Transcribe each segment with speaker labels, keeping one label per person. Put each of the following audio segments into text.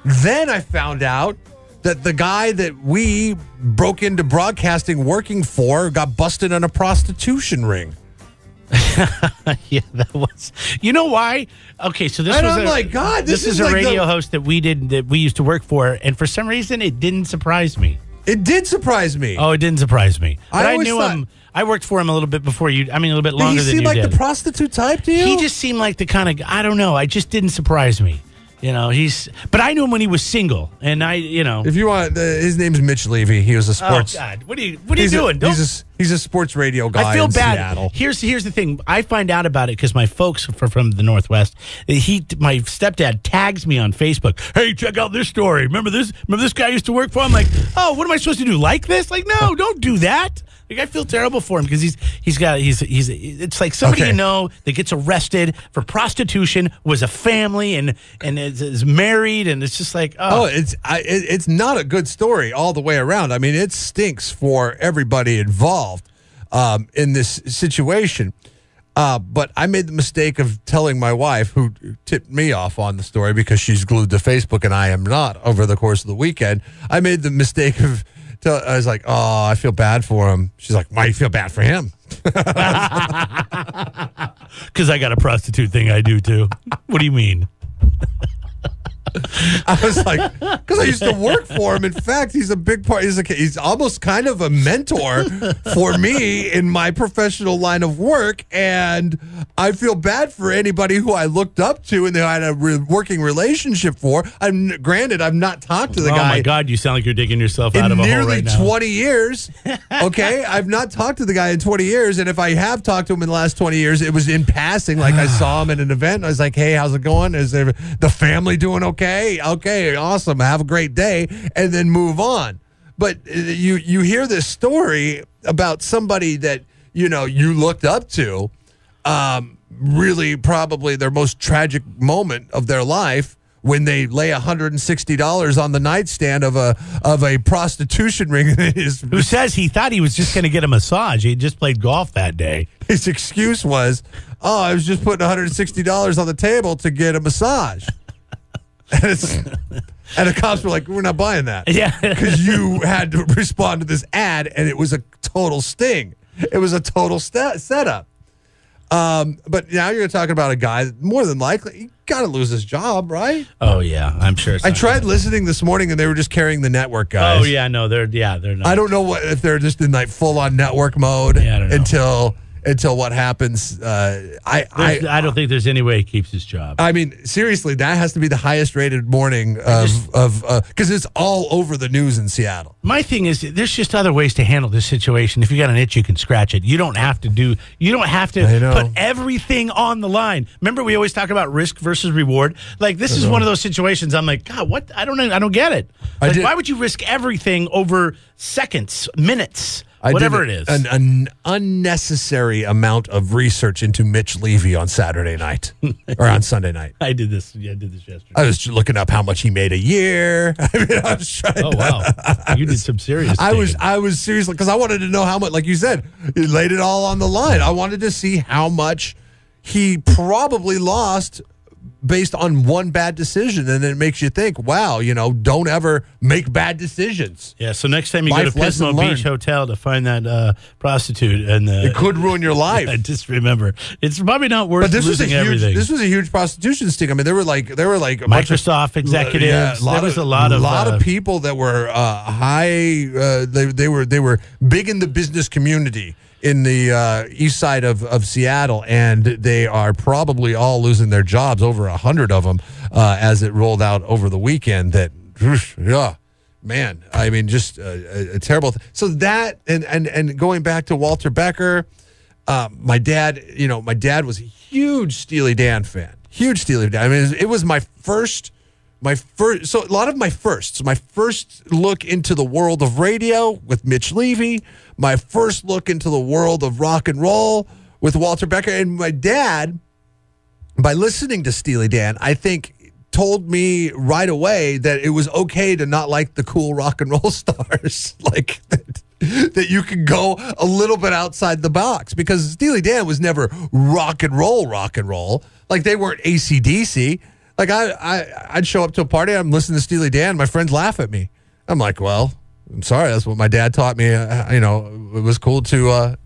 Speaker 1: Then I found out that the guy that we broke into broadcasting working for got busted in a prostitution ring.
Speaker 2: Yeah, that was. You know why? Okay, so this
Speaker 1: and
Speaker 2: was
Speaker 1: I'm like, God,
Speaker 2: this is a
Speaker 1: like
Speaker 2: radio host that we used to work for, and for some reason, it didn't surprise me.
Speaker 1: It did surprise me.
Speaker 2: Oh, it didn't surprise me. But I knew
Speaker 1: thought,
Speaker 2: him. I worked for him a little bit before you. I mean, a little bit longer than you did.
Speaker 1: He seemed like the prostitute type to you?
Speaker 2: He just seemed like the kind of. I don't know. I just didn't surprise me. You know, but I knew him when he was single, and
Speaker 1: If you want, his name's Mitch Levy. He was a sports.
Speaker 2: Oh God, what are you doing?
Speaker 1: He's a sports radio guy.
Speaker 2: I feel
Speaker 1: in
Speaker 2: bad.
Speaker 1: Seattle.
Speaker 2: Here's the thing. I find out about it because my folks from the Northwest. My stepdad tags me on Facebook. Hey, check out this story. Remember this? Remember this guy I used to work for? I'm like, oh, what am I supposed to do? Like this? Like, no, don't do that. Like, I feel terrible for him because he's it's like somebody that gets arrested for prostitution, was a family and is married, and it's just like
Speaker 1: it's not a good story all the way around. I mean, it stinks for everybody involved in this situation. But I made the mistake of telling my wife, who tipped me off on the story because she's glued to Facebook and I am not, over the course of the weekend. I made the mistake of I was like, oh, I feel bad for him. She's like, why do you feel bad for him?
Speaker 2: Because I got a prostitute thing I do too. What do you mean?
Speaker 1: I was like, because I used to work for him. In fact, he's a big part. He's almost kind of a mentor for me in my professional line of work. And I feel bad for anybody who I looked up to and that I had a working relationship for. Granted, I've not talked to the guy.
Speaker 2: Oh my God, you sound like you're digging yourself out of a hole right now.
Speaker 1: Nearly 20 years. Okay, I've not talked to the guy in 20 years. And if I have talked to him in the last 20 years, it was in passing. Like I saw him at an event. And I was like, hey, how's it going? Is the family doing okay? Okay, awesome. Have a great day, and then move on. But you hear this story about somebody that you looked up to, really probably their most tragic moment of their life when they lay $160 on the nightstand of a prostitution ring.
Speaker 2: Who says he thought he was just going to get a massage? He just played golf that day.
Speaker 1: His excuse was, "Oh, I was just putting $160 on the table to get a massage." And the cops were like, we're not buying that.
Speaker 2: Yeah.
Speaker 1: Because you had to respond to this ad, and it was a total sting. It was a total setup. But now you're talking about a guy that more than likely, he got to lose his job, right?
Speaker 2: Oh, yeah. I'm sure.
Speaker 1: I tried listening this morning, and they were just carrying the network guys.
Speaker 2: Oh, yeah. No, they're not.
Speaker 1: I don't know if they're just in like full-on network mode until what happens. I
Speaker 2: don't think there's any way he keeps his job.
Speaker 1: I mean, seriously, that has to be the highest rated morning because it's all over the news in Seattle.
Speaker 2: My thing is, there's just other ways to handle this situation. If you got an itch, you can scratch it. You don't have to put everything on the line. Remember, we always talk about risk versus reward. Like, this is one of those situations. I'm like, God, what? I don't get it. Like, why would you risk everything over seconds, minutes? Whatever it is.
Speaker 1: An unnecessary amount of research into Mitch Levy on Saturday night or on Sunday night.
Speaker 2: I did this yesterday.
Speaker 1: I was looking up how much he made a year. I mean, I was trying
Speaker 2: wow. You did some serious
Speaker 1: I was seriously, because I wanted to know how much, like you said, he laid it all on the line. I wanted to see how much he probably lost based on one bad decision, and it makes you think, wow, don't ever make bad decisions.
Speaker 2: Yeah, so next time you go to Pismo Beach Hotel to find that prostitute, and
Speaker 1: it could ruin your life.
Speaker 2: Just remember, it's probably not worth losing everything.
Speaker 1: This was a huge prostitution sting. I mean, there were like
Speaker 2: Microsoft executives. There was a lot of
Speaker 1: people that were high. They were big in the business community in the east side of Seattle, and they are probably all losing their jobs, over 100 of them, as it rolled out over the weekend. That, man, I mean, just a terrible So that, and going back to Walter Becker, my dad was a huge Steely Dan fan. Huge Steely Dan. I mean, it was my first, so a lot of my firsts. My first look into the world of radio with Mitch Levy. My first look into the world of rock and roll with Walter Becker. And my dad, by listening to Steely Dan, I think told me right away that it was okay to not like the cool rock and roll stars. Like that you could go a little bit outside the box, because Steely Dan was never rock and roll. Like, they weren't AC/DC. Like I'd show up to a party, I'm listening to Steely Dan, my friends laugh at me. I'm like, well, I'm sorry, that's what my dad taught me. It was cool to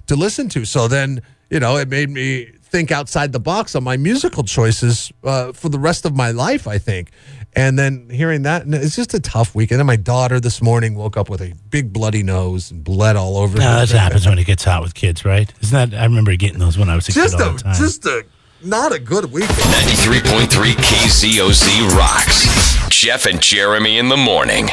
Speaker 1: listen to. So then, it made me think outside the box on my musical choices for the rest of my life, I think. And then hearing that, it's just a tough weekend. And my daughter this morning woke up with a big bloody nose and bled all over.
Speaker 2: No, that happens when it gets hot with kids, right? Isn't that? I remember getting those when I was a kid all the time.
Speaker 1: Not a good weekend.
Speaker 3: 93.3 KZOZ rocks. Jeff and Jeremy in the morning.